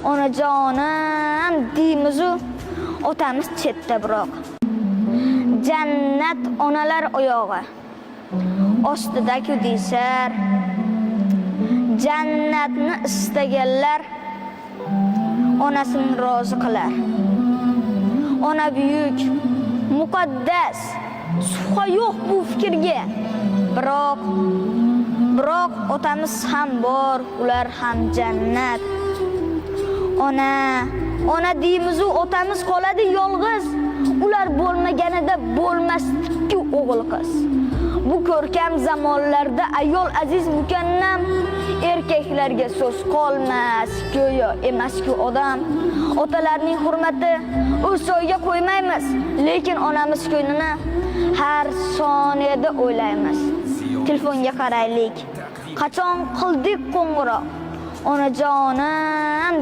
onajonim deymizu otamiz chetda biroq. Jannat onalar oyog'i ostida-ku deysar. Jannatni istaganlar onasini rozi qilar. Ona buyuk, muqaddas, shubha yo'q bu fikrga. Biroq otamiz ham bor, ular ham jannat. Ona deymiz-u otamiz qoladi yolg'iz. Ular bo'lmaganida bo'lmasdi-ku o'g'il qiz. Bu ko'rkam zamonlarda ayol aziz mukannam, erkaklarga so'z qolmas, go'yo emas-ku odam. Otalarning hurmati o'soyga qo'ymaymiz, lekin onamiz ko'nglini har soniyada o'ylaymiz. Telefonga qaraylik. Qachon qildik qo'ng'iroq? Onajonim